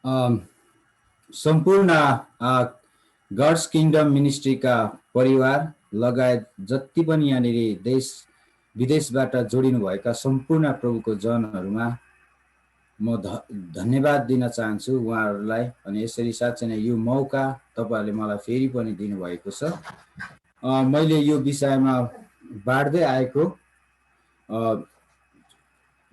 अम, सम्पूर्ण gods kingdom मिनिस्ट्रीका परिवार लगायत जति पनि यहाँनिर देश विदेशबाट जोडिनु भएका सम्पूर्ण प्रभुको जनहरूमा म धन्यवाद दिन चाहन्छु उहाँहरूलाई। अनि यसरी साँच्चै नै यो मौका तपाईँहरूले मलाई फेरि पनि दिनुभएको छ। मैले यो विषयमा बाँड्दै आएको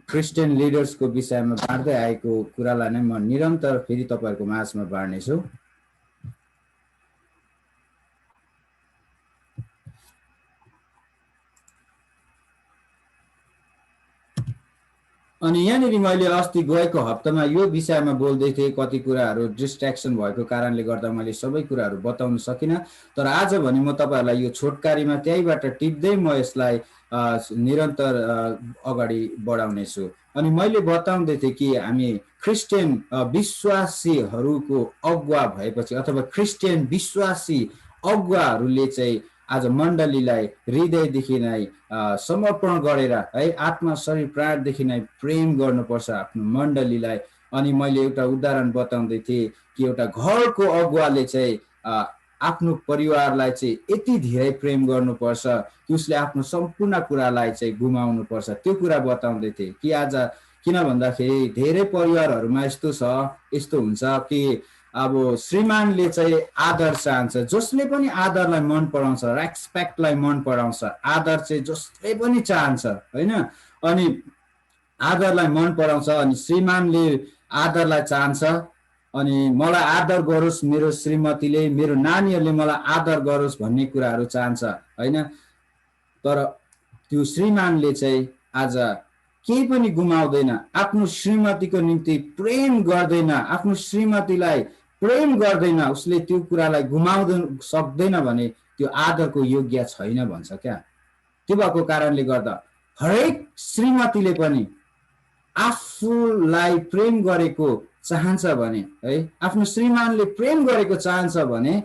क्रिस्चियन लिडर्सको विषयमा बाँड्दै आएको कुरालाई नै म निरन्तर फेरि तपाईँहरूको माझमा बाँड्नेछु। अनि यहाँनिर मैले अस्ति गएको हप्तामा यो विषयमा बोल्दै थिएँ, कति कुराहरू डिस्ट्र्याक्सन भएको कारणले गर्दा मैले सबै कुराहरू बताउन सकिनँ। तर आज भने म तपाईँहरूलाई यो छोटकारीमा त्यहीबाट टिप्दै म यसलाई निरन्तर अगाडि बढाउनेछु। अनि मैले बताउँदै थिएँ कि हामी क्रिस्चियन विश्वासीहरूको अगुवा भएपछि अथवा क्रिस्चियन विश्वासी अगुवाहरूले चाहिँ आज मण्डलीलाई हृदयदेखि नै समर्पण गरेर है आत्मा शरीर प्राणदेखि नै प्रेम गर्नुपर्छ आफ्नो मण्डलीलाई। अनि मैले एउटा उदाहरण बताउँदै थिएँ कि एउटा घरको अगुवाले चाहिँ आफ्नो परिवारलाई चाहिँ यति धेरै प्रेम गर्नुपर्छ कि उसले आफ्नो सम्पूर्ण कुरालाई चाहिँ गुमाउनुपर्छ। त्यो कुरा बताउँदै थिएँ कि आज किन भन्दाखेरि धेरै परिवारहरूमा यस्तो हुन्छ कि अब श्रीमानले चाहिँ आदर चाहन्छ, जसले पनि आदरलाई मन पराउँछ, रेस्पेक्टलाई मन पराउँछ, आदर चाहिँ जसले पनि चाहन्छ होइन। अनि आदरलाई मन पराउँछ अनि श्रीमानले आदरलाई चाहन्छ। अनि मलाई आदर गरोस् मेरो श्रीमतीले, मेरो नानीहरूले मलाई आदर गरोस् भन्ने कुराहरू चाहन्छ होइन। तर त्यो श्रीमानले चाहिँ आज केही पनि गुमाउँदैन, आफ्नो श्रीमतीको निम्ति प्रेम गर्दैन, आफ्नो श्रीमतीलाई प्रेम गर्दैन, उसले त्यो कुरालाई गुमाउन सक्दैन भने त्यो आदरको योग्य छैन भन्छ क्या। त्यो भएको कारणले गर्दा हरेक श्रीमतीले पनि आफूलाई प्रेम गरेको चाहन्छ भने है, आफ्नो श्रीमानले प्रेम गरेको चाहन्छ भने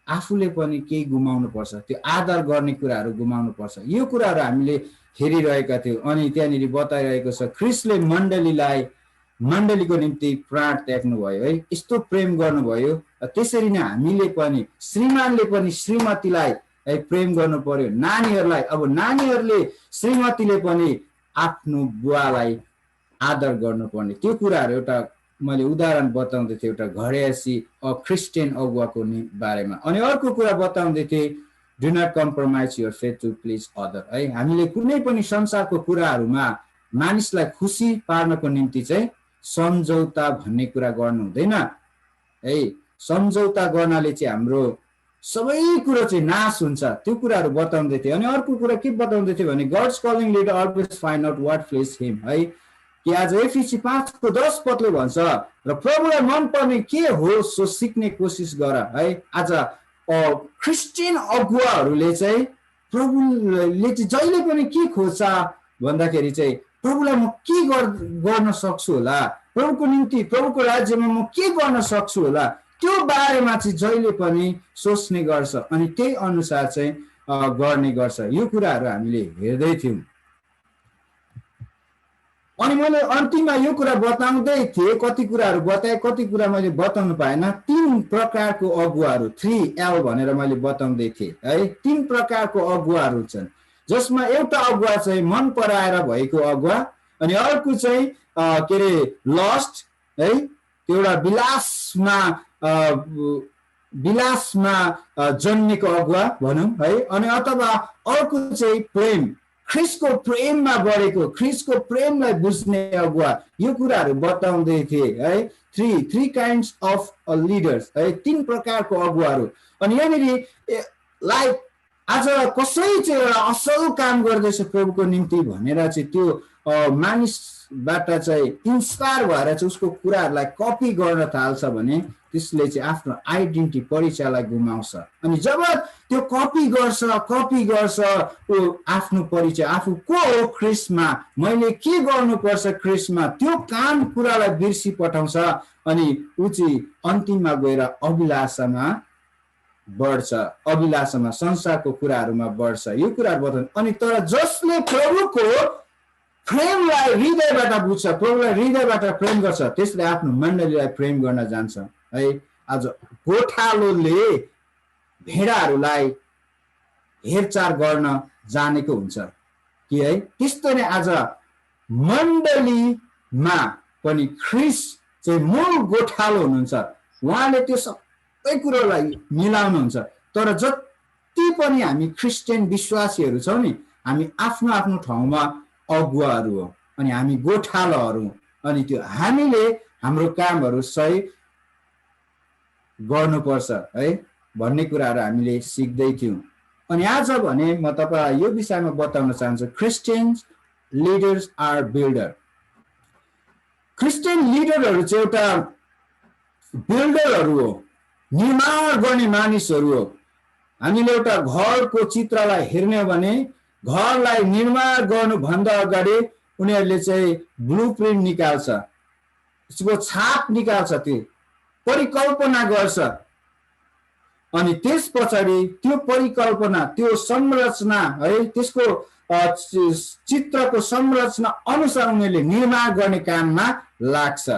आफूले पनि केही गुमाउनु पर्छ, त्यो आदर गर्ने कुराहरू गुमाउनु पर्छ। यो कुराहरू हामीले हेरिरहेका थियौँ। अनि त्यहाँनिर बताइरहेको छ ख्रिस्टले मण्डलीको निम्ति प्राण त्याग्नु भयो है, यस्तो प्रेम गर्नुभयो। त्यसरी नै हामीले पनि श्रीमानले पनि श्रीमतीलाई है प्रेम गर्नु पर्यो, नानीहरूलाई अब नानीहरूले श्रीमतीले पनि आफ्नो बुवालाई आदर गर्नुपर्ने, त्यो कुराहरू एउटा मैले उदाहरण बताउँदै थिएँ एउटा घरेसी क्रिस्चियन अगुवाको बारेमा। अनि अर्को कुरा बताउँदै थिएँ do not compromise your faith to please other है। हामीले कुनै पनि संसारको कुराहरूमा मानिसलाई खुसी पार्नको निम्ति चाहिँ सम्झौता भन्ने कुरा गर्नु हुँदैन है। सम्झौता गर्नाले चाहिँ हाम्रो सबै कुरो चाहिँ नाश हुन्छ, त्यो कुराहरू बताउँदै थिएँ। अनि अर्को कुरा के बताउँदै थिएँ भने God's calling leader always find out what please him है, कि आज एफिसी 5:10 भन्छ र प्रभुलाई मनपर्ने के हो सो सिक्ने कोसिस गर है। आज क्रिस्चियन अगुवाहरूले चाहिँ प्रभुले चाहिँ जहिले पनि के खोज्छ भन्दाखेरि चाहिँ प्रभुलाई म के गर्न सक्छु होला, प्रभुको निम्ति प्रभुको राज्यमा म के गर्न सक्छु होला, त्यो बारेमा चाहिँ जहिले पनि सोच्ने गर्छ अनि त्यही अनुसार चाहिँ गर्ने गर्छ। यो कुराहरू हामीले हेर्दै थियौँ। अनि मैले अन्तिममा यो कुरा बताउँदै थिएँ, कति कुराहरू बताएँ, कति कुरा मैले बताउनु पाएन। 3 प्रकारको अगुवाहरू 3L भनेर मैले बताउँदै थिएँ है। 3 प्रकारको अगुवाहरू छन्, जसमा एउटा अगुवा चाहिँ मन पराएर भएको अगुवा, अनि अर्को चाहिँ के अरे लस्ट है, त्यो एउटा विलासमा जन्मेको अगुवा भनौँ है। अनि अथवा अर्को चाहिँ प्रेम, ख्रिस्टको प्रेममा बढेको, ख्रिस्टको प्रेमलाई बुझ्ने अगुवा। यो कुराहरू बताउँदै थिए है। थ्री काइन्ड्स अफ लिडर्स है, 3 प्रकारको अगुवाहरू। अनि यहाँनिर लाइक आज कसै चाहिँ एउटा असल काम गर्दैछ प्रभुको निम्ति भनेर चाहिँ त्यो मानिसबाट चाहिँ इन्स्पायर भएर चाहिँ उसको कुराहरूलाई कपी गर्न थाल्छ भने त्यसले चाहिँ आफ्नो आइडेन्टिटी परिचयलाई गुमाउँछ। अनि जब त्यो कपी गर्छ ऊ आफ्नो परिचय, आफू को हो ख्रिस्टमा, मैले के गर्नुपर्छ ख्रिस्टमा, त्यो काम कुरालाई बिर्सी पठाउँछ। अनि ऊ चाहिँ अन्तिममा गएर अभिलाषामा बढ्छ, संसारको कुराहरूमा बढ्छ। यो कुराहरू बताउनु। अनि तर जसले प्रभुको प्रेमलाई हृदयबाट बुझ्छ, प्रभुलाई हृदयबाट प्रेम गर्छ, त्यसले आफ्नो मण्डलीलाई प्रेम गर्न जान्छ है। आज गोठालोले भेडाहरूलाई हेरचाह गर्न जानेको हुन्छ कि है, त्यस्तो नै आज मण्डलीमा पनि ख्रिस्ट चाहिँ मूल गोठालो हुनुहुन्छ। उहाँले त्यो सबै कुरोलाई मिलाउनुहुन्छ। तर जति पनि हामी क्रिस्चियन विश्वासीहरू छौँ नि, हामी आफ्नो आफ्नो ठाउँमा अगुवाहरू हो अनि हामी गोठालोहरू। अनि त्यो हामीले हाम्रो कामहरू सही गर्नुपर्छ है भन्ने कुराहरू हामीले सिक्दै थियौँ। अनि आज भने म तपाईँलाई यो विषयमा बताउन चाहन्छु, Christian leaders are builder. Christian लिडरहरू चाहिँ एउटा बिल्डरहरू हो, निर्माण गर्ने मानिसहरू हो। हामीले एउटा घरको चित्रलाई हेर्ने हो भने घरलाई निर्माण गर्नुभन्दा अगाडि उनीहरूले चाहिँ ब्लुप्रिन्ट निकाल्छ, त्यसको छाप निकाल्छ, त्यो परिकल्पना गर्छ। अनि त्यस पछाडि त्यो परिकल्पना, त्यो संरचना है, त्यसको चित्रको संरचना अनुसार उनीहरूले निर्माण गर्ने काममा लाग्छ।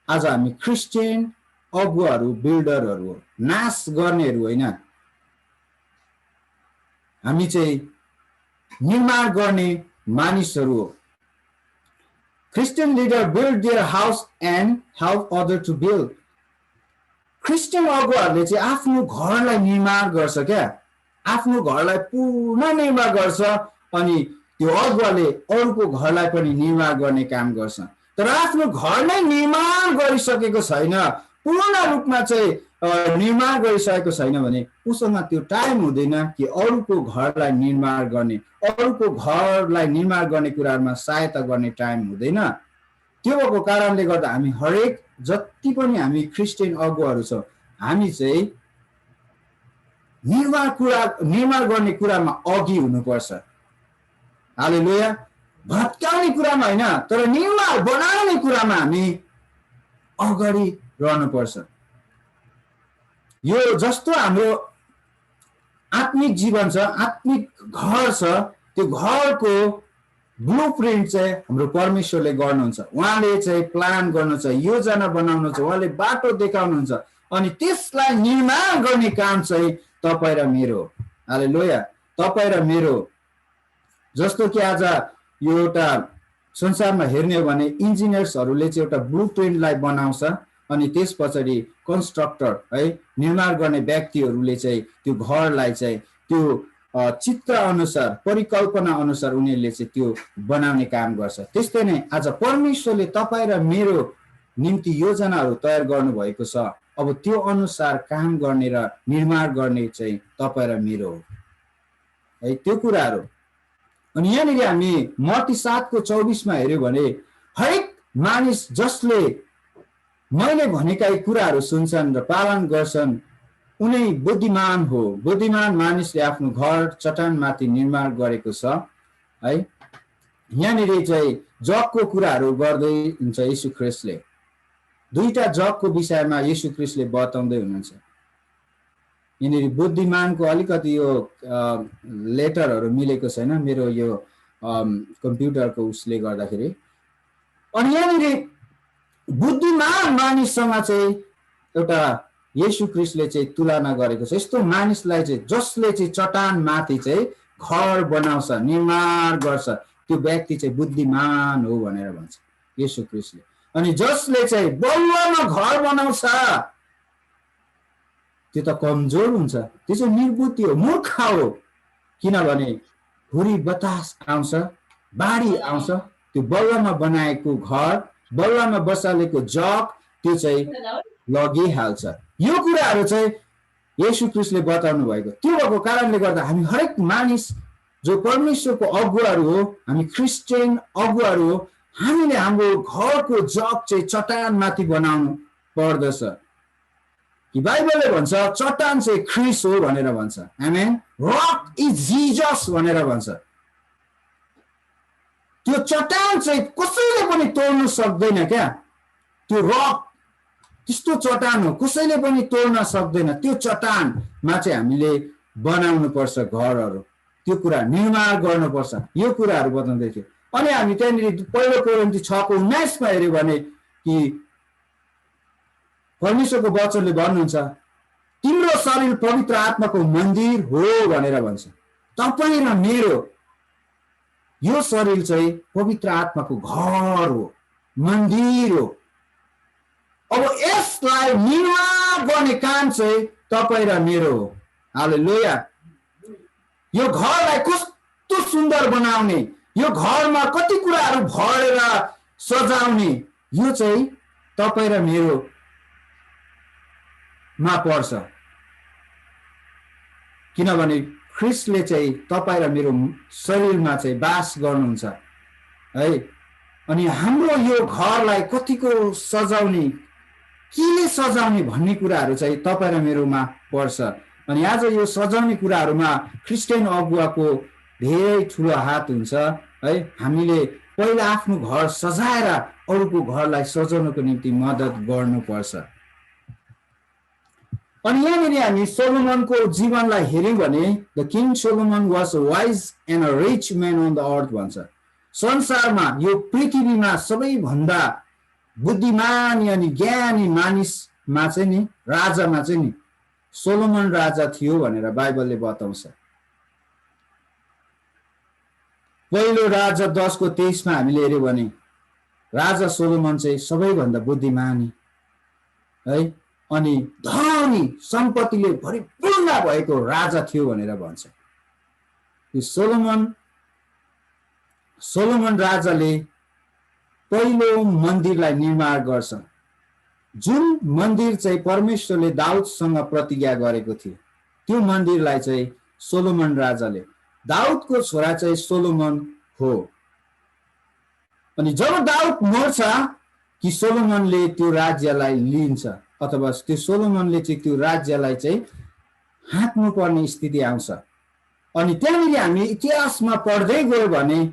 आज हामी क्रिस्चियन अगुवाहरू बिल्डरहरू हो, नाश गर्नेहरू होइन। हामी चाहिँ निर्माण गर्ने मानिसहरू हो। Christian leader build their house and help other to build. Christian अगुवाहरूले चाहिँ आफ्नो घरलाई निर्माण गर्छ क्या, आफ्नो घरलाई पूर्ण निर्माण गर्छ अनि त्यो अगुवाले अरूको घरलाई पनि निर्माण गर्ने काम गर्छ। तर आफ्नो घर नै निर्माण गरिसकेको छैन, पूर्ण रूपमा चाहिँ निर्माण गरिसकेको छैन भने उसँग त्यो टाइम हुँदैन कि अरूको घरलाई निर्माण गर्ने, अरूको घरलाई निर्माण गर्ने कुराहरूमा सहायता गर्ने टाइम हुँदैन। त्यो भएको कारणले गर्दा हामी हरेक जति पनि हामी क्रिस्चियन अगुवाहरू छौँ, हामी चाहिँ निर्माण गर्ने कुरामा अघि हुनुपर्छ। हालेलुया। भत्काउने कुरामा होइन, तर निर्माण बनाउने कुरामा हामी अगाडि रहनुपर्छ। यो जस्तो हाम्रो आत्मिक जीवन छ, आत्मिक घर छ, त्यो घरको ब्लुप्रिन्ट चाहिँ हाम्रो परमेश्वरले गर्नुहुन्छ। उहाँले चाहिँ प्लान गर्नुहुन्छ, योजना बनाउनुहुन्छ, उहाँले बाटो देखाउनुहुन्छ अनि त्यसलाई निर्माण गर्ने काम चाहिँ तपाईँ र मेरो। हालेलुया। तपाईँ र मेरो। जस्तो कि आज यो एउटा संसारमा हेर्ने हो भने इन्जिनियर्सहरूले चाहिँ एउटा ब्लुप्रिन्टलाई बनाउँछ अनि त्यस पछाडि कन्स्ट्रक्टर है, निर्माण गर्ने व्यक्तिहरूले चाहिँ त्यो घरलाई चाहिँ त्यो चित्र अनुसार, परिकल्पना अनुसार उनीहरूले चाहिँ त्यो बनाउने काम गर्छ। त्यस्तै नै आज परमेश्वरले तपाईँ र मेरो निम्ति योजनाहरू तयार गर्नुभएको छ। अब त्यो अनुसार काम गर्ने र निर्माण गर्ने चाहिँ तपाईँ र मेरो हो है, त्यो कुराहरू। अनि यहाँनिर हामी मत्ती 7:24 हेऱ्यो भने हरेक मानिस जसले मैले भनेका यी कुराहरू सुन्छन् र पालन गर्छन् उनी बुद्धिमान हो। बुद्धिमान मानिसले आफ्नो घर चट्टानमाथि निर्माण गरेको छ है। यहाँनिर चाहिँ जगको कुराहरू गर्दै हुन्छ यीशु ख्रिस्टले। दुईटा जगको विषयमा यीशु ख्रिस्टले बताउँदै हुनुहुन्छ। यहाँनिर बुद्धिमानको अलिकति यो लेटरहरू मिलेको छैन मेरो यो कम्प्युटरको उसले गर्दाखेरि। अनि यहाँनिर बुद्धिमान मानिससँग चाहिँ एउटा यीशु ख्रिस्टले चाहिँ तुलना गरेको छ। यस्तो मानिसलाई चाहिँ जसले चाहिँ चट्टानमाथि चाहिँ घर बनाउँछ, निर्माण गर्छ, त्यो व्यक्ति चाहिँ बुद्धिमान हो भनेर भन्छ यीशु ख्रिस्टले। अनि जसले चाहिँ बलुवामा घर बनाउँछ त्यो त कमजोर हुन्छ, त्यो चाहिँ निर्बुद्धि हो, मूर्ख हो। किनभने हुरी बतास आउँछ, बाढी आउँछ, त्यो बलुवामा बनाएको घर, बलुवामा बसालेको जग त्यो चाहिँ लगिहाल्छ। यो कुराहरू चाहिँ यीशु ख्रिस्टले बताउनु भएको। त्यो भएको कारणले गर्दा हामी हरेक मानिस जो परमेश्वरको अगुवाहरू हो, हामी क्रिस्चियन अगुवाहरू हो, हामीले हाम्रो घरको जग चाहिँ चट्टानमाथि बनाउनु पर्दछ। कि बाइबलले भन्छ चट्टान चाहिँ ख्रिस्ट हो भनेर भन्छ। आमेन। रक इज जिजस भनेर भन्छ। त्यो चट्टान चाहिँ कसैले पनि तोड्न सक्दैन क्या। त्यो रक त्यस्तो चट्टान हो, कसैले पनि तोड्न सक्दैन। त्यो चट्टानमा चाहिँ हामीले बनाउनु पर्छ घरहरू। त्यो कुरा निर्माण गर्नुपर्छ, यो कुराहरू बताउँदै थियो। अनि हामी त्यहाँनिर पहिलो कोरिन्थी 6:19 हेऱ्यो भने कि परमेश्वरको वचनले भन्नुहुन्छ तिम्रो शरीर पवित्र आत्माको मन्दिर हो भनेर भन्छ। तपाईँ र मेरो यो शरीर चाहिँ पवित्र आत्माको घर हो, मन्दिर हो। अब यसलाई निर्माण गर्ने काम चाहिँ तपाईँ र मेरो हो। हालेलुया। यो घरलाई कस्तो सुन्दर बनाउने, यो घरमा कति कुराहरू भरेर सजाउने, यो चाहिँ तपाईँ र मेरो मा पर्छ। किनभने ख्रिस्टले चाहिँ तपाईँ र मेरो शरीरमा चाहिँ बास गर्नुहुन्छ है। अनि हाम्रो यो घरलाई कतिको सजाउने, केले सजाउने भन्ने कुराहरू चाहिँ तपाईँ र मेरोमा पर्छ। अनि आज यो सजाउने कुराहरूमा क्रिस्चियन अगुवाको धेरै ठुलो हात हुन्छ है। हामीले पहिला आफ्नो घर सजाएर अरूको घरलाई सजाउनको निम्ति मद्दत गर्नुपर्छ। अनि यहाँनिर हामी सोलोमनको जीवनलाई हेऱ्यौँ भने the king Solomon was a wise and a rich man on the earth भन्छ। संसारमा यो पृथ्वीमा सबैभन्दा बुद्धिमानी अनि ज्ञानी मानिसमा चाहिँ नि, राजामा चाहिँ नि सोलोमन राजा थियो भनेर बाइबलले बताउँछ। पहिलो राजा 10:23 हामीले हेऱ्यौँ भने राजा सोलोमन चाहिँ सबैभन्दा बुद्धिमानी है अनि धनी सम्पत्तिले भरिपूर्ण भएको राजा थियो भनेर भन्छ। यो सोलोमन राजाले पहिलो मन्दिरलाई निर्माण गर्छ, जुन मन्दिर चाहिँ परमेश्वरले दाउदसँग प्रतिज्ञा गरेको थियो। त्यो मन्दिरलाई चाहिँ सोलोमन राजाले, दाउदको छोरा चाहिँ सोलोमन हो। अनि जब दाउद मर्छ कि सोलोमनले त्यो राज्यलाई लिन्छ अथवा त्यो सोलोमनले चाहिँ त्यो राज्यलाई चाहिँ हाँक्नु पर्ने स्थिति आउँछ। अनि त्यहाँनिर हामी इतिहासमा पढ्दै गयो भने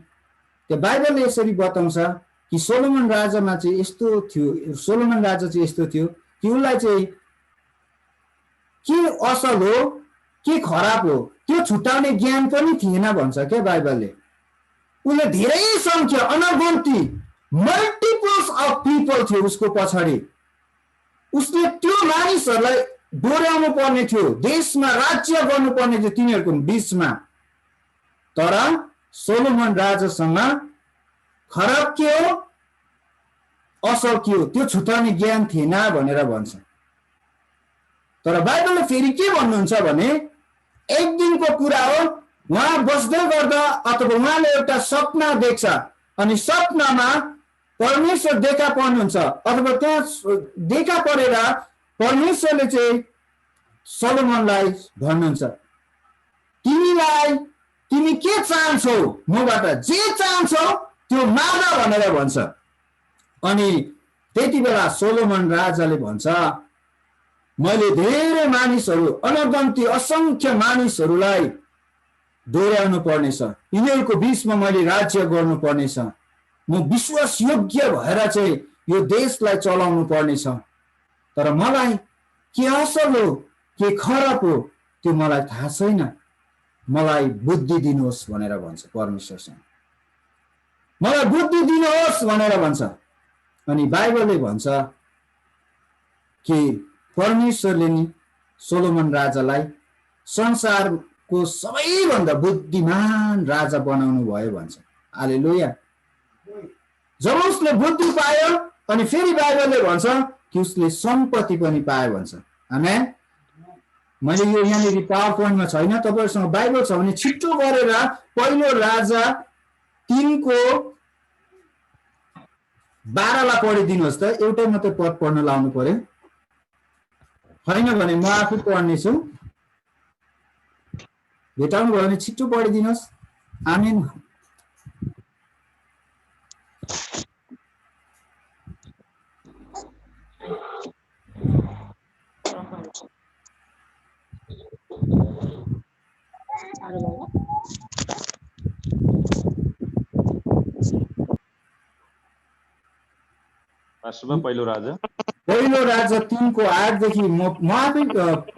त्यो बाइबलले यसरी बताउँछ कि सोलोमन राजामा चाहिँ यस्तो थियो, सोलोमन राजा चाहिँ यस्तो थियो कि उसलाई चाहिँ के असल हो के खराब हो त्यो छुट्याउने ज्ञान पनि थिएन भन्छ क्या बाइबलले। उसले धेरै संख्या अनगन्ती मल्टिपल्स अफ पिपल थियो उसको पछाडि। उसले त्यो मानिसहरूलाई डोर्याउनु पर्ने थियो, देशमा राज्य गर्नुपर्ने थियो तिनीहरूको बिचमा। तर सोलोमन राजासँग खराब के हो असल के हो त्यो छुट्याउने ज्ञान थिएन भनेर भन्छ। तर बाइबलले फेरि के भन्नुहुन्छ भने एक दिनको कुरा हो, उहाँ बस्दै गर्दा अथवा उहाँले एउटा सपना देख्छ अनि सपनामा परमेश्वर देखा पर्नुहुन्छ अथवा त्यहाँ देखा परेर परमेश्वरले चाहिँ सोलोमनलाई भन्नुहुन्छ तिमी के चाहन्छौ मबाट, जे चाहन्छौ त्यो माग भनेर भन्छ। अनि त्यति बेला सोलोमन राजाले भन्छ मैले धेरै मानिसहरू अनगन्ती असंख्य मानिसहरूलाई डोर्याउनु पर्नेछ, यिनीहरूको बिचमा मैले राज्य गर्नु पर्नेछ, म विश्वासयोग्य भएर चाहिँ यो देशलाई चलाउनु पर्नेछ। तर मलाई के असल हो के खराब हो त्यो मलाई थाहा छैन, मलाई बुद्धि दिनुहोस् भनेर भन्छ परमेश्वरसँग, मलाई बुद्धि दिनुहोस् भनेर भन्छ। अनि बाइबलले भन्छ कि परमेश्वरले नि सोलोमन राजालाई संसारको सबैभन्दा बुद्धिमान राजा बनाउनु भयो भन्छ। हालेलुया। जब उसले बुद्धि पायो अनि फेरि बाइबलले भन्छ कि उसले सम्पत्ति पनि पायो भन्छ। आमेन। मैले यो यहाँनिर पावर पोइन्टमा छैन, तपाईँहरूसँग बाइबल छ भने छिट्टो गरेर पहिलो राजा 3:12 पढिदिनुहोस् त। एउटै मात्रै पद पढ्न लाउनु पर्यो, होइन भने म आफू पढ्नेछु। भेटाउनु भयो भने छिट्टो पढिदिनुहोस्। आमेन। पहिलो राजा 3:8 देखि म आफै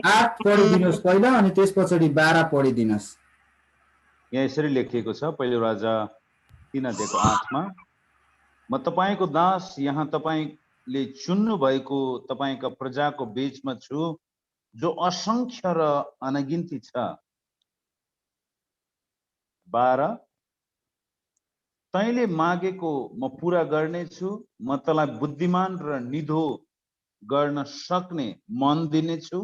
8 पढिदिनुहोस् पहिला अनि त्यस पछाडि 12 पढिदिनुहोस्। यहाँ यसरी लेखिएको छ पहिलो राजा 3:8 म तपाईको दास यहाँ तपाईले चुन्नु भएको तपाईका प्रजाको बीचमा छु जो असंख्य र अनगिन्ती छ। 12 तैले मागेको म पूरा गर्नेछु, म तँलाई बुद्धिमान र निधो गर्न सक्ने मन दिनेछु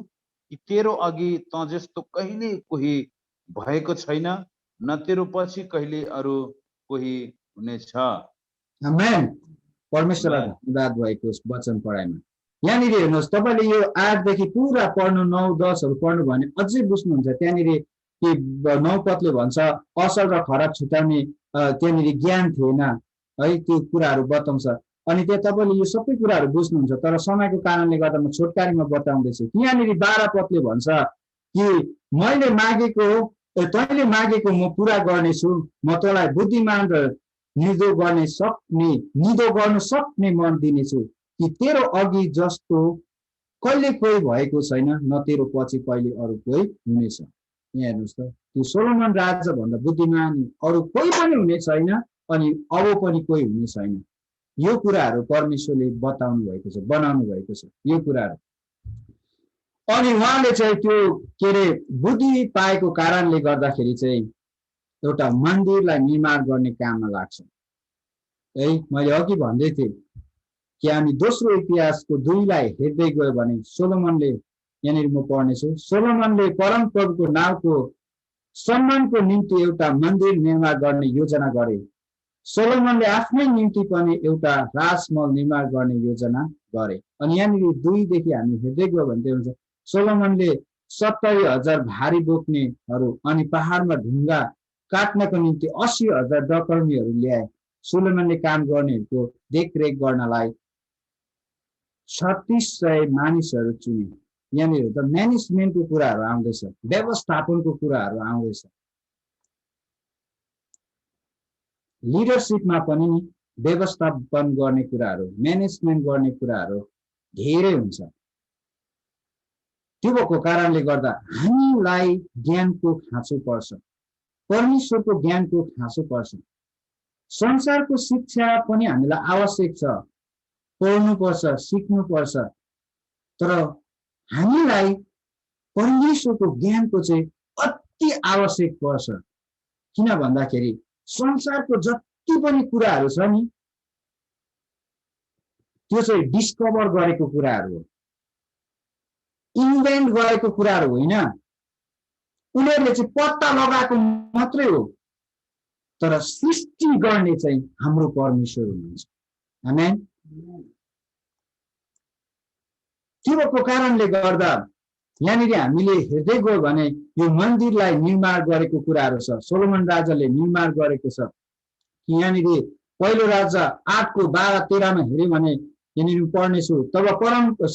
कि तेरो अघि त जस्तो कहिले कोही भएको छैन, न तेरो पछि कहिले अरू कोही हुनेछ। आमेन। परमेश्वरलाई धन्यवाद भएको वचन पढाइमा। यहाँनिर हेर्नुहोस्, तपाईँले यो 8 देखि पुरा पढ्नु, 9, 10 पढ्नु भने अझै बुझ्नुहुन्छ। त्यहाँनिर कि 9 पदले भन्छ असल र खराब छुट्याउने त्यहाँनिर ज्ञान थिएन है, त्यो कुराहरू बताउँछ। अनि त्यो तपाईँले यो सबै कुराहरू बुझ्नुहुन्छ, तर समयको कारणले गर्दा म छोटकारीमा बताउँदैछु। यहाँनिर 12 पदले भन्छ कि मैले मागेको तैँले मागेको म पुरा गर्नेछु, म तँलाई बुद्धिमान र निधो गर्न सक्ने मन दिनेछु कि तेरो अघि जस्तो कहिले कोही भएको छैन, न तेरो पछि कहिले अरू कोही हुनेछ। यहाँ हेर्नुहोस् त, त्यो सोलोमन राजा भन्दा बुद्धिमान अरू कोही पनि हुने छैन, अनि अब पनि कोही हुने छैन। यो कुराहरू परमेश्वरले बताउनु भएको छ, बनाउनु भएको छ यो कुराहरू। अनि उहाँले चाहिँ त्यो के अरे बुद्धि पाएको कारणले गर्दाखेरि चाहिँ एउटा मन्दिरलाई निर्माण गर्ने काममा लाग्छ है। मैले अघि भन्दै थिएँ कि हामी दोस्रो इतिहासको 2लाई हेर्दै गयो भने सोलोमनले, यहाँनिर म पढ्नेछु, सोलोमनले परम प्रभुको नाउँको सम्मानको निम्ति एउटा मन्दिर निर्माण गर्ने योजना गरे। सोलोमनले आफ्नै निम्ति पनि एउटा राजमहल निर्माण गर्ने योजना गरे। अनि यहाँनिर 2 देखि हामी हेर्दै गयो भने हुन्छ सोलोमनले 70,000 भारी बोक्नेहरू अनि पहाडमा ढुङ्गा काट्नको निम्ति 80,000 डकर्मीहरू ल्याए। सोलोमनले काम गर्नेहरूको देखरेख गर्नलाई 3600 मानिसहरू चुने। यहाँनिर त म्यानेजमेन्टको कुराहरू आउँदैछ, व्यवस्थापनको कुराहरू आउँदैछ। लिडरसिपमा पनि व्यवस्थापन गर्ने कुराहरू, म्यानेजमेन्ट गर्ने कुराहरू धेरै हुन्छ। त्यो भएको कारणले गर्दा हामीलाई ज्ञानको खाँचो पर्छ, परमेश्वरको ज्ञानको खाँचो पर्छ। संसारको शिक्षा पनि हामीलाई आवश्यक छ, पढ्नुपर्छ, सिक्नुपर्छ, तर हामीलाई परमेश्वरको ज्ञानको चाहिँ अति आवश्यक पर्छ। किन भन्दाखेरि संसारको जति पनि कुराहरू छ नि, त्यो चाहिँ डिस्कभर गरेको कुराहरू हो, इन्भेन्ट गरेको कुराहरू होइन। उनीहरूले चाहिँ पत्ता लगाएको मात्रै हो, तर सृष्टि गर्ने चाहिँ हाम्रो परमेश्वर हुनुहुन्छ। आमेन। त्यो कारणले गर्दा यहाँनिर हामीले हेर्दै गयो भने यो मन्दिरलाई निर्माण गरेको कुराहरू छ, सोलोमन राजाले निर्माण गरेको छ। यहाँनिर पहिलो राजा 8:12-13 हेर्यो भने यहाँनिर पढ्नेछु, तब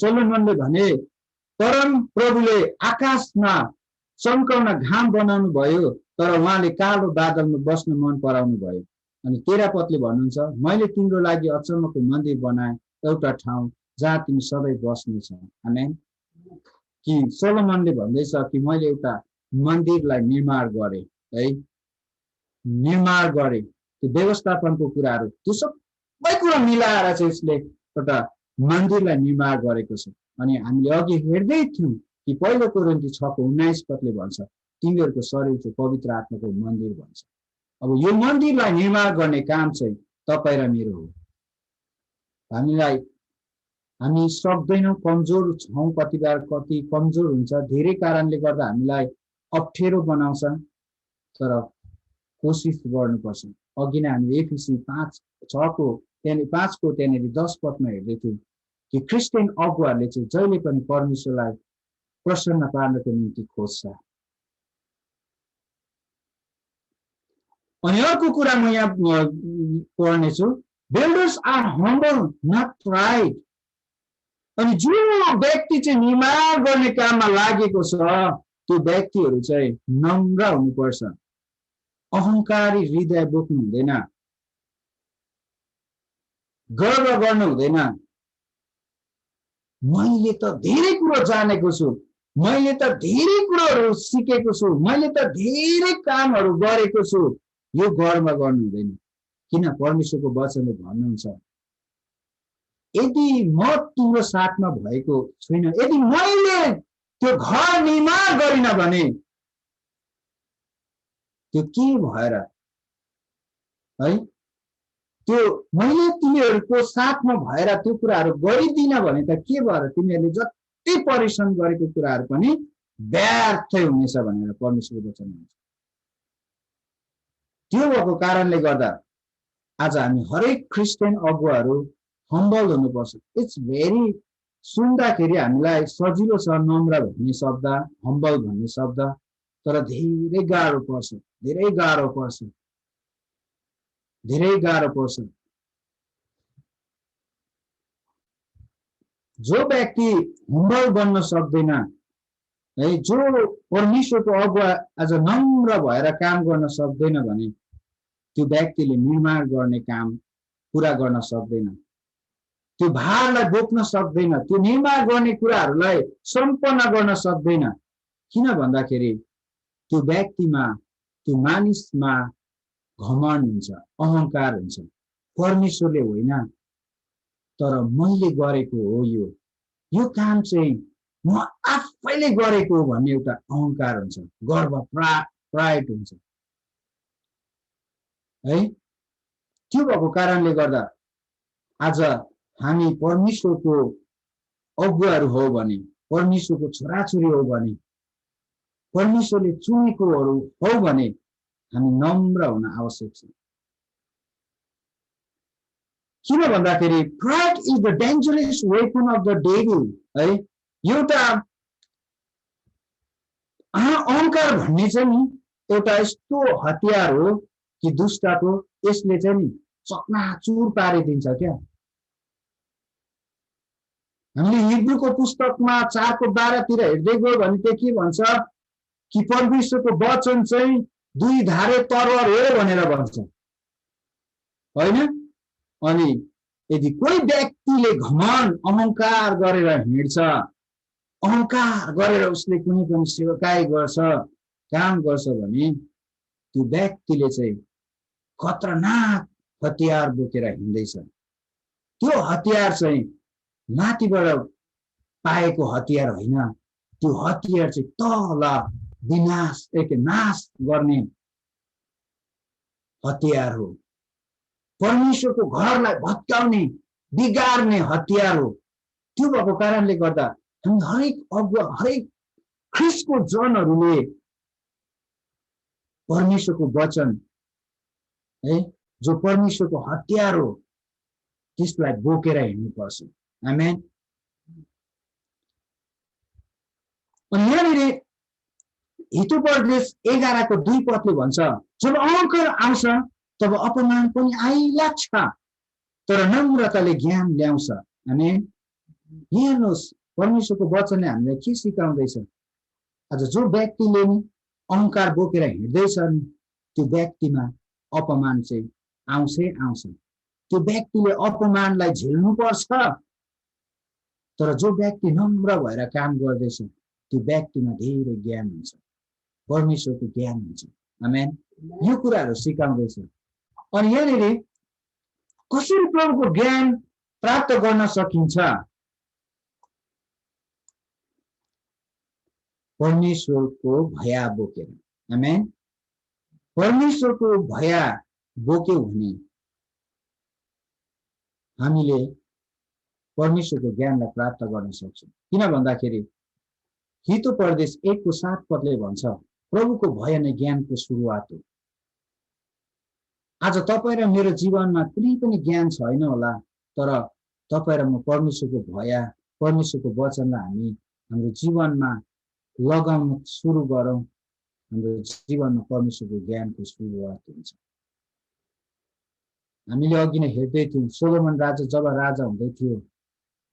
सोलोमनले भने परम प्रभुले आकाशमा चम्काउन घाम बनाउनु भयो, तर उहाँले कालो बादलमा बस्न मन पराउनु भयो। अनि 13 पदले भन्नुहुन्छ, मैले तिम्रो लागि अचम्मको मन्दिर बनाए, एउटा ठाउँ जहाँ तिमी सधैँ बस्नेछौ। आमेन। कि सोलोमनले भन्दैछ कि मैले एउटा मन्दिरलाई निर्माण गरे है, निर्माण गरे। त्यो व्यवस्थापनको कुराहरू, त्यो सबै कुरा मिलाएर चाहिँ यसले एउटा मन्दिरलाई निर्माण गरेको छ। अनि हामीले अघि हेर्दै थियौँ कि पहिलो कोरिन्थी 6:19 पदले भन्छ तिमीहरूको शरीर चाहिँ पवित्र आत्माको मन्दिर भन्छ। अब यो मन्दिरलाई निर्माण गर्ने काम चाहिँ तपाईँ र मेरो हो। हामी सक्दैनौँ, कमजोर छौँ, कति कमजोर हुन्छ, धेरै कारणले गर्दा हामीलाई अप्ठ्यारो बनाउँछ, तर कोसिस गर्नुपर्छ। अघि नै हामी एफिसी 5:6को त्यहाँनिर 10 पदमा हेर्दै थियौँ कि क्रिस्चियन अगुवाहरूले चाहिँ जहिले पनि परमेश्वरलाई प्रसन्न पार्नको निम्ति खोज्छ। अनि अर्को कुरा म यहाँ पढ्नेछु, builders are humble not pride. अनि जो व्यक्ति चाहिँ निर्माण गर्ने काममा लागेको छ त्यो व्यक्तिहरू चाहिँ नम्र हुनुपर्छ, अहंकारी हृदय बोक्नु हुँदैन, गर्व गर्नु हुँदैन। मैले त धेरै कुरो जानेको छु, मैले त धेरै कुराहरू सिकेको छु, मैले त धेरै कामहरू गरेको छु, यो गर्व गर्नु हुँदैन। किन? परमेश्वरको वचनले भन्नुहुन्छ, यदि म तिम्रो साथमा भएको छैन, यदि मैले त्यो घर निर्माण गरिन भने त्यो के भएर है, त्यो मैले तिमीहरूको साथमा भएर त्यो कुराहरू गरिदिन भने त के भएर तिमीहरूले जति परिश्रम गरेको कुराहरू पनि व्यर्थै हुनेछ भनेर परमेश्वरको वचन हुन्छ। त्यो भएको कारणले गर्दा आज हामी हरेक क्रिस्चियन अगुवाहरू हम्बल हुनुपर्छ। इट्स भेरी, सुन्दाखेरि हामीलाई सजिलो छ नम्र भन्ने शब्द, हम्बल भन्ने शब्द, तर धेरै गाह्रो पर्छ, धेरै गाह्रो पर्छ, धेरै गाह्रो पर्छ। जो व्यक्ति हम्बल बन्न सक्दैन है, जो परमेश्वरको अगुवा आज नम्र भएर काम गर्न सक्दैन भने त्यो व्यक्तिले निर्माण गर्ने काम पूरा गर्न सक्दैन, त्यो भारलाई बोक्न सक्दैन, त्यो निर्माण गर्ने कुराहरूलाई सम्पन्न गर्न सक्दैन। किन भन्दाखेरि त्यो व्यक्तिमा, त्यो मानिसमा घमण्ड हुन्छ, अहंकार हुन्छ। परमेश्वरले होइन, तर मैले गरेको हो, यो काम चाहिँ म आफैले गरेको हो भन्ने एउटा अहंकार हुन्छ, गर्व, प्राइड हुन्छ है। त्यो भएको कारणले गर्दा आज हामी परमेश्वरको अगुवाहरू हो भने, परमेश्वरको छोराछोरी हो भने, परमेश्वरले चुनेकोहरू हो भने हामी नम्र हुन आवश्यक छ। किन भन्दाखेरि pride is the dangerous weapon of the devil है। एउटा अहंकार भन्ने चाहिँ नि एउटा यस्तो हतियार हो कि दुष्टको, यसले चाहिँ नि चकनाचुर पारिदिन्छ क्या। हामीले हिब्रूको पुस्तकमा 4:12 हेर्दै गयो भने त्यो के भन्छ कि परमेश्वरको वचन चाहिँ 2 धारे तरवार हो भनेर भन्छ होइन। अनि यदि कोही व्यक्तिले घमण्ड, अहंकार गरेर हिँड्छ, अहंकार गरेर उसले कुनै पनि सेवकाई गर्छ, काम गर्छ भने त्यो व्यक्तिले चाहिँ खतरनाक हतियार बोकेर हिँड्दैछ। त्यो हतियार चाहिँ माथिबाट पाएको हतियार होइन, त्यो हतियार चाहिँ तल विनाश, नाश गर्ने हतियार हो। परमेश्वरको घरलाई भत्काउने, बिगार्ने हतियार हो। त्यो भएको कारणले गर्दा हामी हरेक अगुवा, हरेक ख्रिस्टको जनहरूले परमेश्वरको वचन है, जो परमेश्वरको हतियार हो, त्यसलाई बोकेर हिँड्नुपर्छ। आमेन। अनि यहाँनिर हितोपदेश 11:2 भन्छ, जब अहंकार आउँछ तब अपमान पनि आइलाग्छ, तर नम्रताले ज्ञान ल्याउँछ। आमेन। हेर्नुहोस्, परमेश्वरको वचनले हामीलाई के सिकाउँदैछ। आज जो व्यक्तिले अहंकार बोकेर हिँड्दैछ नि, त्यो व्यक्तिमा अपमान चाहिँ आउँछै आउँछ। त्यो व्यक्तिले अपमानलाई झेल्नुपर्छ, तर जो व्यक्ति नम्र भएर काम गर्दैछ त्यो व्यक्तिमा धेरै ज्ञान हुन्छ, परमेश्वरको ज्ञान हुन्छ। आमेन। यो कुराहरू सिकाउँदैछ। अनि यहाँनिर कसरी प्रभुको ज्ञान प्राप्त गर्न सकिन्छ? परमेश्वरको भय बोकेर। आमेन। परमेश्वरको भय बोक्यो भने हामीले परमेश्वरको ज्ञानलाई प्राप्त गर्न सक्छौँ। किन भन्दाखेरि हितोपदेश 1:7 भन्छ, प्रभुको भय नै ज्ञानको सुरुवात हो। आज तपाईँ र मेरो जीवनमा कुनै पनि ज्ञान छैन होला, तर तपाईँ र म परमेश्वरको भय, परमेश्वरको वचनलाई हामी हाम्रो जीवनमा लगाउन सुरु गरौँ, हाम्रो जीवनमा परमेश्वरको ज्ञानको सुरुवात हुन्छ। हामीले अघि नै हेर्दै थियौँ, सोलोमन राजा जब राजा हुँदै थियो,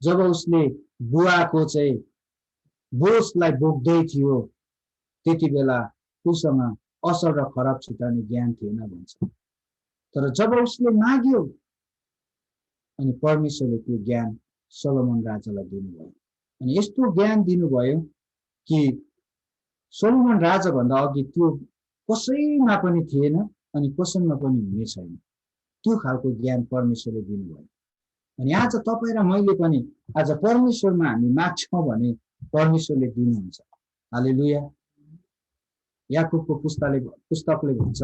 जब उसले बुवाको चाहिँ बोझलाई बोक्दै थियो, त्यति बेला उसँग असल र खराब छुट्याउने ज्ञान थिएन भन्छ। तर जब उसले माग्यो अनि परमेश्वरले त्यो ज्ञान सोलोमन राजालाई दिनुभयो। अनि यस्तो ज्ञान दिनुभयो कि सोलोमन राजा भन्दा अघि त्यो कसैमा पनि थिएन अनि कसैमा पनि हुने छैन। त्यो खालको ज्ञान परमेश्वरले दिनुभयो। अनि आज तपाईँ र मैले पनि आज परमेश्वरमा हामी माग्छौँ भने परमेश्वरले दिनुहुन्छ। हालेलुया। याकुबको पुस्तकले भन्छ,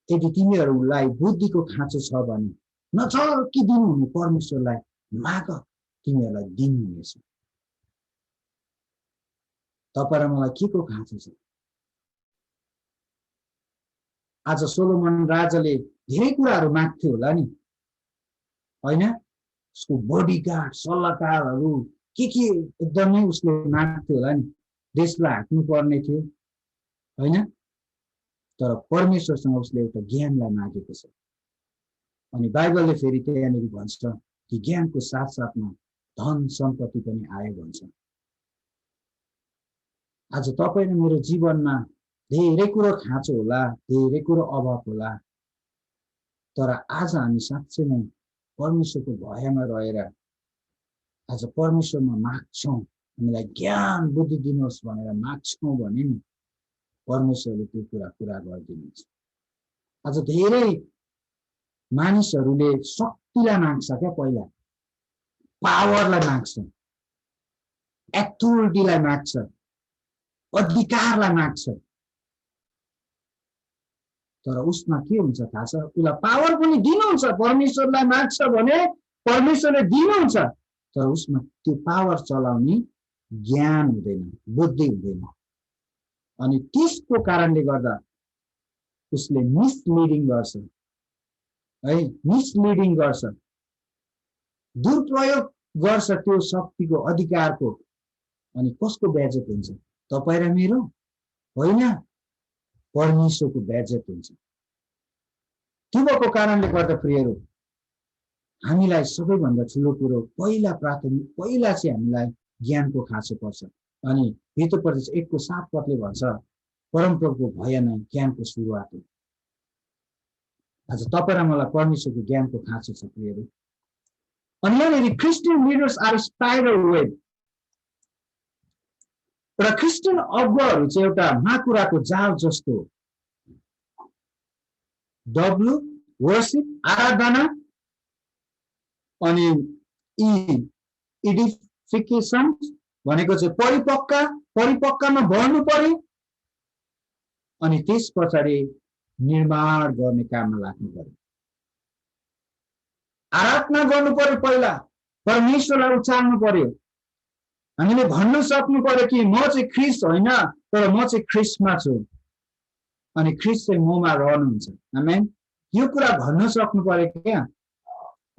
यदि तिमीहरूलाई बुद्धिको खाँचो छ भने नछर्की दिनुहुने परमेश्वरलाई माग, तिमीहरूलाई दिनुहुनेछ। तपाईँ र मलाई के को खाँचो छ? आज सोलोमन राजाले धेरै कुराहरू माग्थ्यो होला नि, होइन? उसको बडीगार्ड, सल्लाहकारहरू के एकदमै उसले माग्थ्यो होला नि, देशलाई हाँक्नु पर्ने थियो, होइन? तर परमेश्वरसँग उसले एउटा ज्ञानलाई मागेको छ। अनि बाइबलले फेरि त्यहाँनिर भन्छ कि ज्ञानको साथसाथमा धन सम्पत्ति पनि आयो भन्छ। आज तपाईँ र मेरो जीवनमा धेरै कुरो खाँचो होला, धेरै कुरो अभाव होला, तर आज हामी साँच्चै नै परमेश्वरको भयमा रहेर आज परमेश्वरमा माग्छौँ, हामीलाई ज्ञान बुद्धि दिनुहोस् भनेर माग्छौँ भने नि परमेश्वरले त्यो कुरा पुरा गरिदिनुहुन्छ। आज धेरै मानिसहरूले शक्तिलाई माग्छ क्या, पहिला पावरलाई माग्छ, अथोरिटीलाई माग्छ, अधिकारलाई माग्छ। तर उसमा के हुन्छ थाहा छ? उसलाई पावर पनि दिनुहुन्छ। परमेश्वरलाई माग्छ भने परमेश्वरले दिनुहुन्छ, तर उसमा त्यो पावर चलाउने ज्ञान हुँदैन, बुद्धि हुँदैन। अनि त्यसको कारणले गर्दा उसले मिसलिडिङ गर्छ, है, मिसलिडिङ गर्छ, दुरुपयोग गर्छ त्यो शक्तिको, अधिकारको। अनि कसको बेइज्जत हुन्छ? तपाईँ र मेरो होइन, परमेश्वरको बेइज्जत हुन्छ। त्यो भएको कारणले गर्दा प्रियहरू, हामीलाई सबैभन्दा ठुलो कुरो पहिला चाहिँ हामीलाई ज्ञानको खाँचो पर्छ। अनि हितोपदेश 1:7 भन्छ, परमप्रभुको भय नै ज्ञानको सुरुवात हो। आज तपाईँ र मलाई परमेश्वरको ज्ञानको खाँचो छ प्रियहरू। अनि यहाँनिर Christian leaders are spider web. र क्रिस्चियन अगुवाहरू चाहिँ एउटा माकुराको जाल जस्तो हो। डब्लु वर्शिप, आराधना, अनि इडिफिकेसन भनेको चाहिँ परिपक्वमा बढ्नु पर्यो, अनि त्यस पछाडि निर्माण गर्ने काममा लाग्नु पर्यो। आराधना गर्नु पर्यो, पहिला परमेश्वरलाई उचाल्नु पर्यो। हामीले भन्न सक्नु पर्यो कि म चाहिँ ख्रिस्ट होइन, तर म चाहिँ ख्रिस्टमा छु, अनि ख्रिस्ट चाहिँ ममा रहनुहुन्छ। आमेन। यो कुरा भन्न सक्नु पर्यो क्या।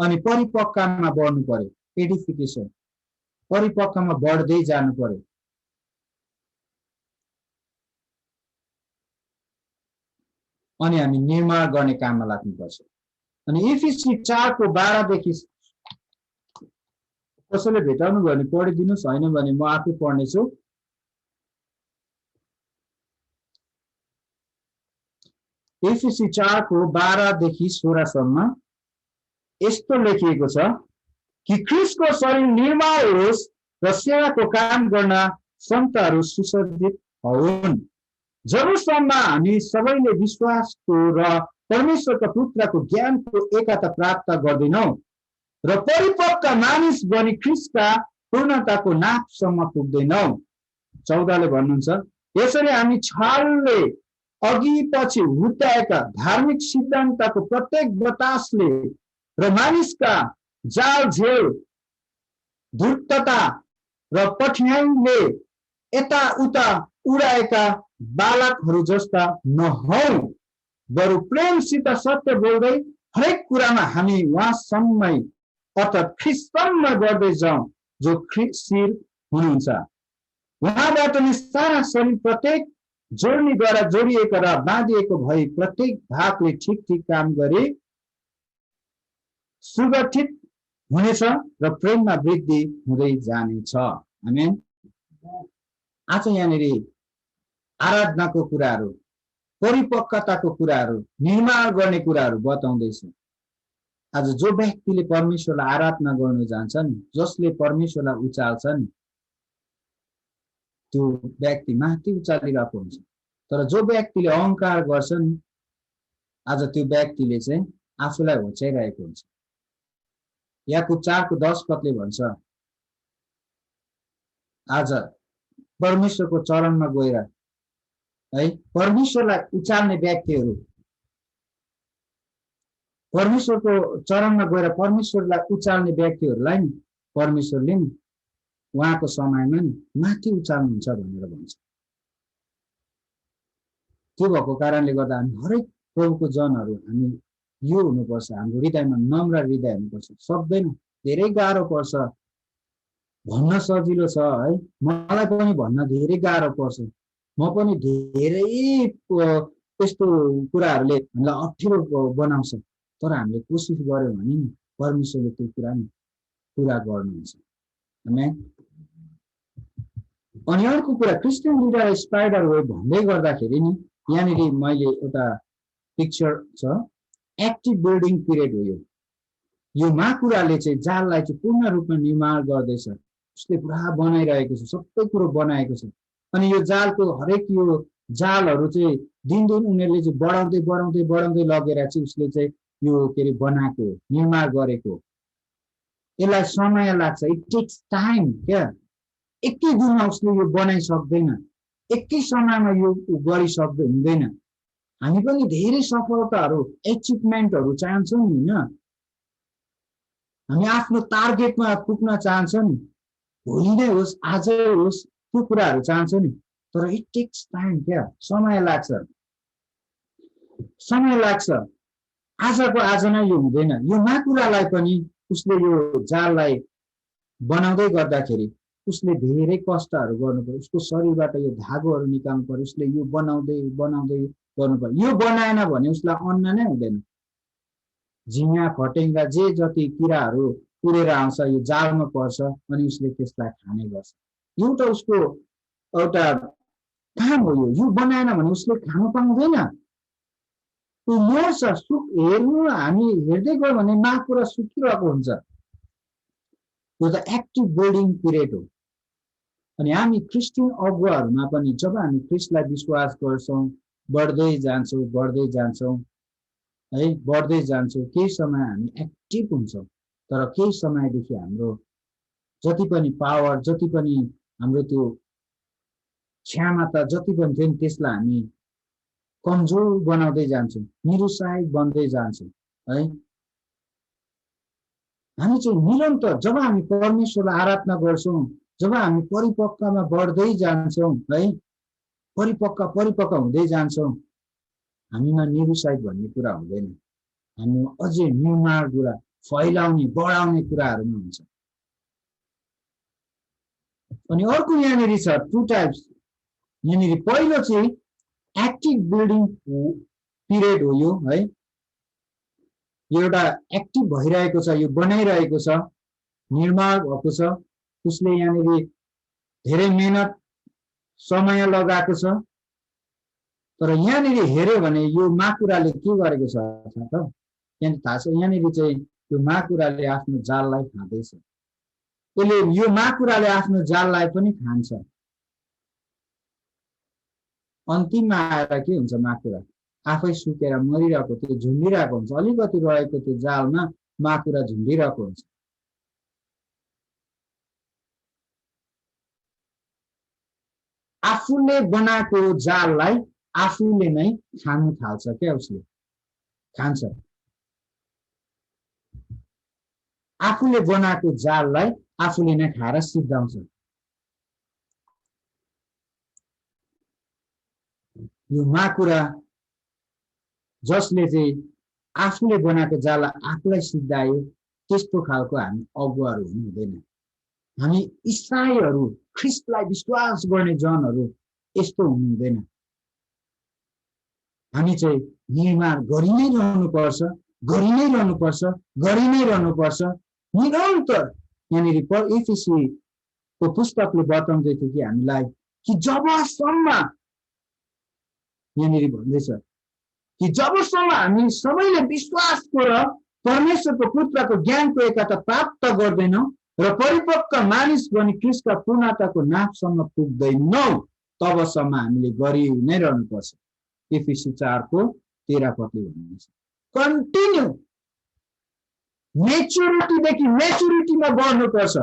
अनि परिपक्वमा बढ्नु पर्यो, एडिफिकेसन, परिपक्वमा बढ्दै जानु पर्यो। अनि हामी निर्माण गर्ने काममा लाग्नुपर्छ। अनि एफिसी 4:12 कसैले भेटाउनु भयो भने पढिदिनुहोस्, होइन भने म आफै पढ्नेछु। एफिसी 4:12-16 यस्तो लेखिएको छ कि ख्रिस्टको शरीर निर्माण होस् र सेवाको काम गर्न सन्तहरू सुसज्जित हुन्, जबसम्म हामी सबैले विश्वासको र परमेश्वरका पुत्रको ज्ञानको एकता प्राप्त गर्दैनौँ र परिपक्व मानिस बनी ख्रिस्टका पूर्णताको नापसम्म पुग्दैनौँ। 14ले भन्नुहुन्छ, यसरी हामी छलले अघि पछि हुत्याएका धार्मिक सिद्धान्तको प्रत्येक बतासले र मानिसका जाल झेल, धूर्तता र पठ्याइले यताउता उडाएका बालकहरू जस्ता नहौं, बरु प्रेमसित सत्य बोल्दै हरेक कुरामा हामी उहाँसँगै अर्थात् ख्रिस्टसम्म गर्दै जाउँ, जो शिर हुनुहुन्छ। उहाँबाट नै सारा शरीर प्रत्येक जोड्नीद्वारा जोडिएको र बाँधिएको भई प्रत्येक भागले ठिक काम गरी सुगठित हुनेछ र प्रेममा वृद्धि हुँदै जानेछ। आमेन। आज यहाँनिर आराधनाको कुराहरू, परिपक्वताको कुराहरू, निर्माण गर्ने कुराहरू बताउँदैछ। आज जो व्यक्तिले परमेश्वरलाई आराधना गर्न जान्छ नि, जसले परमेश्वरलाई उचाल्छ नि, त्यो व्यक्ति माथि उचालिरहेको हुन्छ। तर जो व्यक्तिले अहंकार गर्छ नि, आज त्यो व्यक्तिले चाहिँ आफूलाई होच्याइरहेको हुन्छ। याकुब 4:10 भन्छ, आज परमेश्वरको चरणमा गएर है परमेश्वरलाई उचाल्ने व्यक्तिहरू, परमेश्वरको चरणमा गएर परमेश्वरलाई उचाल्ने व्यक्तिहरूलाई नि परमेश्वरले नि उहाँको समयमा नि माथि उचाल्नुहुन्छ भनेर भन्छ। त्यो भएको कारणले गर्दा हामी हरेक प्रभुको जनहरू हामी यो हुनुपर्छ, हाम्रो हृदयमा नम्र हृदय हुनुपर्छ। सक्दैन, धेरै गाह्रो पर्छ, भन्न सजिलो छ है, मलाई पनि भन्न धेरै गाह्रो पर्छ, म पनि धेरै यस्तो कुराहरूले हामीलाई अप्ठ्यारो बनाउँछ। तर हामीले कोसिस गर्यौँ भने नि परमेश्वरले त्यो कुरा नि पुरा गर्नुहुन्छ। आमेन। अनि अर्को कुरा, क्रिस्चियन लिडर स्पाइडर वेब भन्दै गर्दाखेरि नि यहाँनिर मैले एउटा पिक्चर छ, एक्टिभ बिल्डिङ पिरियड हो। यो माकुराले चाहिँ जाललाई चाहिँ पूर्ण रूपमा निर्माण गर्दैछ, उसले पुरा बनाइरहेको छ, सबै कुरो बनाएको छ। अनि यो जालको हरेक यो जालहरू चाहिँ दिनदिन उनीहरूले चाहिँ बढाउँदै बढाउँदै बढाउँदै लगेर चाहिँ उसले चाहिँ यो के अरे बनाएको, निर्माण गरेको। यसलाई समय लाग्छ, इट टेक्स टाइम क्या। एकै दिनमा उसले यो बनाइसक्दैन, एकै समयमा यो गरिसक्दै हुँदैन। हामी पनि धेरै सफलताहरू, एचिभमेन्टहरू चाहन्छौँ नि, होइन? हामी आफ्नो टार्गेटमा पुग्न चाहन्छौँ नि, भोलि नै होस् आजै होस्, त्यो कुराहरू चाहन्छौँ नि। तर इट टेक्स टाइम क्या, समय लाग्छ, समय लाग्छ। आजको आज नै यो हुँदैन। यो माकुरालाई पनि उसले यो जाललाई बनाउँदै गर्दाखेरि उसले धेरै कष्टहरू गर्नु पर्यो, उसको शरीरबाट यो धागोहरू निकाल्नु पर्यो, उसले यो बनाउँदै बनाउँदै गर्नु पर्यो। यो बनाएन भने उसलाई अन्न नै हुँदैन। झिँगा फटेङ्गा जे जति किराहरू उडेर आउँछ यो जालमा पर्छ अनि उसले त्यसलाई खाने गर्छ। एउटा उसको एउटा काम हो यो। यो बनाएन भने उसले खानु पाउँदैन, ऊ मर्छ। हेर्नु, हामी हेर्दै गयो भने माकुरा सुकिरहेको हुन्छ। यो त एक्टिभ बिल्डिङ पिरियड हो। अनि हामी क्रिस्चियन अगुवाहरूमा पनि जब हामी क्रिस्टलाई विश्वास गर्छौँ, बढ्दै जान्छौँ बढ्दै जान्छौँ है, बढ्दै जान्छौँ, केही समय हामी एक्टिभ हुन्छौँ। तर केही समयदेखि हाम्रो जति पनि पावर, जति पनि हाम्रो त्यो क्षमता जति पनि थियो नि त्यसलाई हामी कमजोर बनाउँदै जान्छौँ, निरुत्साहित बन्दै जान्छौँ है। हामी चाहिँ निरन्तर जब हामी परमेश्वरलाई आराधना गर्छौँ, जब हामी परिपक्वमा बढ्दै जान्छौँ है, परिपक्व हुँदै जान्छौँ, हामीमा निरुत्साहित भन्ने कुरा हुँदैन। हामीमा अझै निर्माण कुरा, फैलाउने बढाउने कुराहरूमा हुन्छ। अनि अर्को यहाँनिर छ टु टाइप्स। यहाँनिर पहिलो चाहिँ एक्टिभ बिल्डिङ पिरियड हो यो है। यो एउटा एक्टिभ भइरहेको छ, यो बनाइरहेको छ, निर्माण भएको छ, उसले यहाँनिर धेरै मेहनत समय लगाएको छ। तर यहाँनिर हेऱ्यो भने यो माकुराले के गरेको छ त, यहाँ थाहा छ, यहाँनिर चाहिँ यो माकुराले आफ्नो जाललाई खाँदैछ। यसले यो माकुराले आफ्नो जाललाई पनि खान्छ। अन्तिममा आएर के हुन्छ, माकुरा आफै सुकेर मरिरहेको, त्यो झुन्डिरहेको हुन्छ। अलिकति रहेको त्यो जालमा माकुरा झुन्डिरहेको हुन्छ। आफूले बनाएको जाललाई आफूले नै खानु थाल्छ क्या, उसले खान्छ। आफूले बनाएको जाललाई आफूले नै खाएर सिद्धाउँछ। यो माकुरा जसले चाहिँ आफूले बनाएको जाललाई आफूलाई सिद्धायो, त्यस्तो खालको हामी अगुवाहरू हुनु हुँदैन। हामी इसाईहरू, ख्रिस्टलाई विश्वास गर्ने जनहरू यस्तो हुनु हुँदैन। हामी चाहिँ निर्माण गरि नै रहनुपर्छ, गरि नै रहनुपर्छ, गरि नै रहनुपर्छ निरन्तर। यहाँनिर एफिसीको पुस्तकले बताउँदै थियो कि हामीलाई कि जबसम्म, यहाँनिर भन्दैछ कि जबसम्म हामी सबैले विश्वासको र परमेश्वरको पुत्रको ज्ञानको एकता प्राप्त गर्दैनौँ र परिपक्व मानिस बनी ख्रीष्टका पूर्णताको नापसम्म पुग्दैनौ तबसम्म हामीले गरि नै रहनुपर्छ। एफिसी 4:13 भन्नुहुन्छ कन्टिन्यू मेच्युरिटीदेखि मेच्युरिटीमा बढ्नुपर्छ।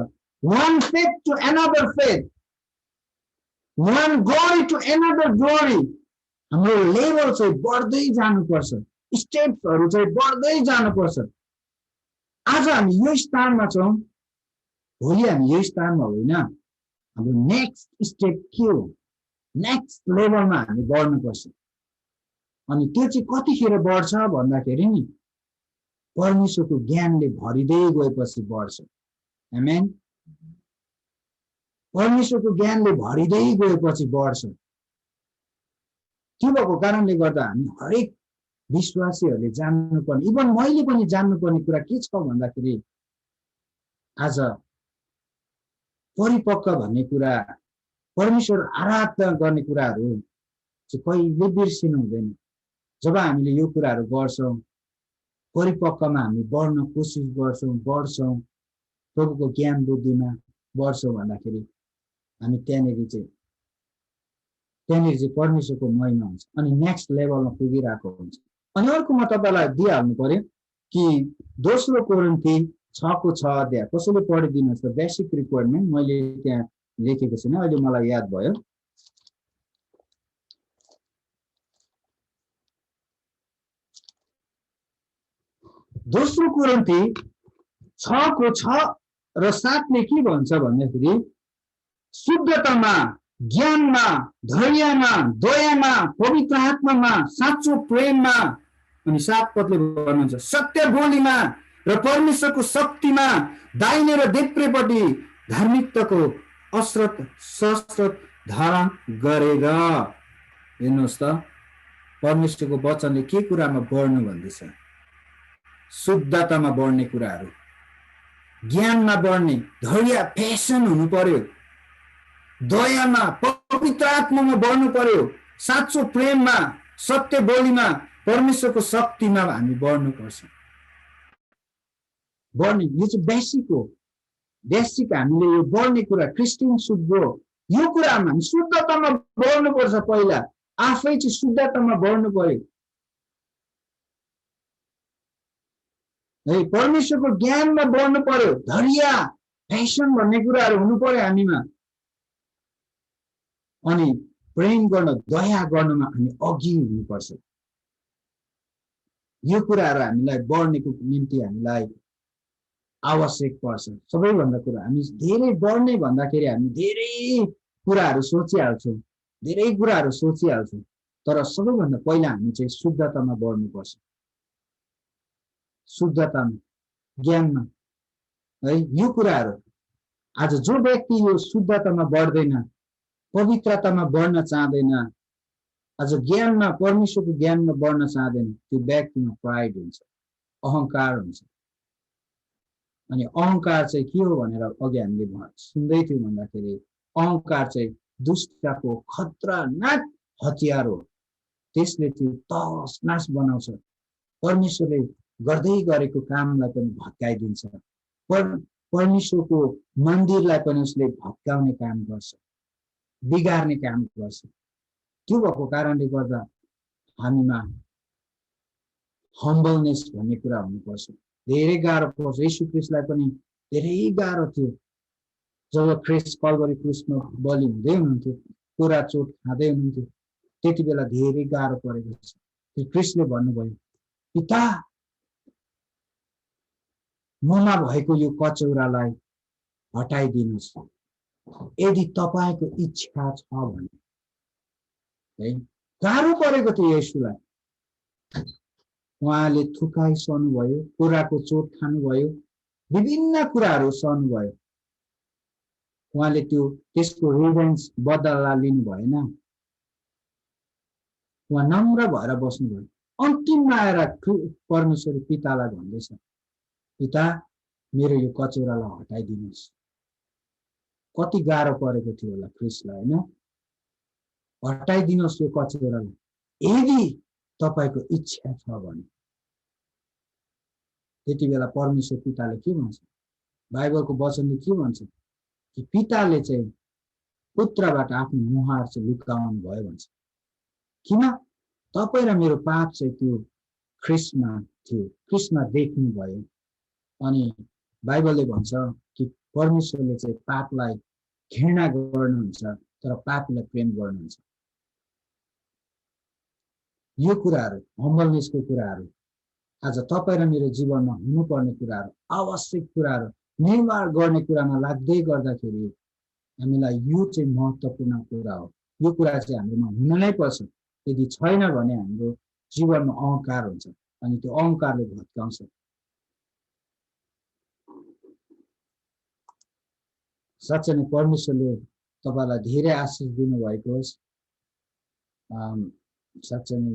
one faith to another faith, one glory to another glory। हाम्रो लेभल चाहिँ बढ्दै जानुपर्छ, स्टेप्सहरू चाहिँ बढ्दै जानुपर्छ। आज हामी यो स्थानमा छौँ, भोलि हामी यो स्थानमा होइन। हाम्रो नेक्स्ट स्टेप के हो? नेक्स्ट लेभलमा हामी बढ्नुपर्छ। अनि त्यो चाहिँ कतिखेर बढ्छ भन्दाखेरि नि परमेश्वरको ज्ञानले भरिँदै गएपछि बढ्छ। आमेन। परमेश्वरको ज्ञानले भरिँदै गएपछि बढ्छ। त्यो भएको कारणले गर्दा हामी हरेक विश्वासीहरूले जान्नुपर्ने, इभन मैले पनि जान्नुपर्ने कुरा के छ भन्दाखेरि आज परिपक्व भन्ने कुरा, परमेश्वर आराधना गर्ने कुराहरू चाहिँ कहिले बिर्सिनु हुँदैन। जब हामीले यो कुराहरू गर्छौँ, परिपक्वमा हामी बढ्न कोसिस गर्छौँ, बढ्छौँ, प्रभुको ज्ञान बुद्धिमा बढ्छौँ भन्दाखेरि हामी त्यहाँनिर चाहिँ परमेश्वरको महिमा हुन्छ अनि नेक्स्ट लेभलमा पुगिरहेको हुन्छ। अनि अर्को म तपाईँलाई दिइहाल्नु पर्यो कि दोस्रो कोरिन्थी 6:6 कसैले पढिदिनुहोस् त। बेसिक रिक्वायरमेन्ट मैले त्यहाँ लेखेको छैन, अहिले मलाई याद भयो। दोस्रो कोरिन्थी 6:6-7 के भन्छ भन्दाखेरि शुद्धतामा, ज्ञानमा, धैर्यमा, दयामा, पवित्र आत्मामा, साँचो प्रेममा, अनि 7 पदले भन्नुहुन्छ सत्य बोलीमा र परमेश्वरको शक्तिमा, दाहिने र देब्रेपट्टि धार्मिकताको शस्त्र धारण गरेर। हेर्नुहोस् त परमेश्वरको वचनले के कुरामा बढ्नु भन्दैछ? शुद्धतामा बढ्ने कुराहरू, ज्ञानमा बढ्ने, धैर्य पेसन हुनु पर्यो, दयामा, पवित्र आत्मामा बढ्नु पर्यो, साँचो प्रेममा, सत्य बोलीमा, परमेश्वरको शक्तिमा हामी बढ्नुपर्छ। बढ्ने यो चाहिँ बेसिक हो। बेसिक हामीले यो बढ्ने कुरा क्रिस्चियन शुद्ध हो। यो कुरामा हामी शुद्धतामा बढ्नुपर्छ। पहिला आफै चाहिँ शुद्धतामा बढ्नु पर्यो। है परमेश्वरको ज्ञानमा बढ्नु पर्यो, धैर्य पेसन भन्ने कुराहरू हुनु पर्यो हामीमा। अनि प्रेम गर्न, दया गर्नमा हामी अघि हुनुपर्छ। यो कुराहरू हामीलाई बढ्नेको निम्ति हामीलाई आवश्यक पर्छ। सबैभन्दा कुरा हामी धेरै बढ्ने भन्दाखेरि हामी धेरै कुराहरू सोचिहाल्छौँ, तर सबैभन्दा पहिला हामी चाहिँ शुद्धतामा बढ्नुपर्छ। शुद्धतामा, ज्ञानमा, है यो कुराहरू। आज जो व्यक्ति यो शुद्धतामा बढ्दैन, पवित्रतामा बढ्न चाहँदैन, आज ज्ञानमा, परमेश्वरको ज्ञानमा बढ्न चाहँदैन, त्यो व्यक्तिमा प्राइड हुन्छ, अहंकार हुन्छ। अनि अहंकार चाहिँ के हो भनेर अघि हामीले सुन्दै थियौँ भन्दाखेरि अहंकार चाहिँ दुष्टको खतरनाक हतियार हो। त्यसले चाहिँ तहस नास बनाउँछ। परमेश्वरले गर्दै गरेको कामलाई पनि भत्काइदिन्छ। परमेश्वरको मन्दिरलाई पनि उसले भत्काउने काम गर्छ, बिगार्ने काम गर्छ। त्यो भएको कारणले गर्दा हामीमा हम्बलनेस भन्ने कुरा हुनुपर्छ। धेरै गाह्रो पर्छ। यीशु ख्रीष्टलाई पनि धेरै गाह्रो थियो। जब ख्रीष्ट कल्भरी क्रुसमा बलि हुँदै हुनुहुन्थ्यो, पुरा चोट खाँदै हुनुहुन्थ्यो, त्यति बेला धेरै गाह्रो परेको छ। ख्रीष्टले भन्नुभयो, पिता ममा भएको यो कचौरालाई हटाइदिनुहोस्, यदि तपाईको इच्छा छ भने। है गाह्रो परेको थियो यीशुलाई। उहाँले थुकाइ सहनुभयो, पुराको चोट खानुभयो, विभिन्न कुराहरू सहनुभयो। उहाँले त्यसको रिभेन्ज बदला लिनु भएन। उहाँ नम्र भएर बस्नुभयो। अन्तिममा आएर परमेश्वर पितालाई भन्दैछ, पिता मेरो यो कचौरालाई हटाइदिनुहोस्। कति गाह्रो परेको थियो होला ख्रीष्टलाई, हैन? हटाइदिनुहोस् यो कचौरालाई यदि तपाईको इच्छा छ भने। त्यति बेला परमेश्वर पिताले के भन्छ? बाइबलको वचनले के भन्छ कि पिताले चाहिँ पुत्रबाट आफ्नो मुहार चाहिँ लुकाउनु भयो भन्छ। किन? तपाईँ र मेरो पाप चाहिँ त्यो ख्रिस्टमा थियो, ख्रिस्टमा देख्नुभयो। अनि बाइबलले भन्छ कि परमेश्वरले चाहिँ पापलाई घृणा गर्नुहुन्छ तर पापलाई प्रेम गर्नुहुन्छ। यो कुराहरू हम्बलनेसको कुराहरू आज तपाईँ र मेरो जीवनमा हुनुपर्ने कुराहरू, आवश्यक कुराहरू निर्माण गर्ने कुरामा लाग्दै गर्दाखेरि हामीलाई यो चाहिँ महत्त्वपूर्ण कुरा हो। यो कुरा चाहिँ हाम्रोमा हुन नै पर्छ। यदि छैन भने हाम्रो जीवनमा अहङ्कार हुन्छ अनि त्यो अहङ्कारले भत्काउँछ। साँच्चै नै परमेश्वरले तपाईँलाई धेरै आशिष दिनुभएको होस्। साँच्चै नै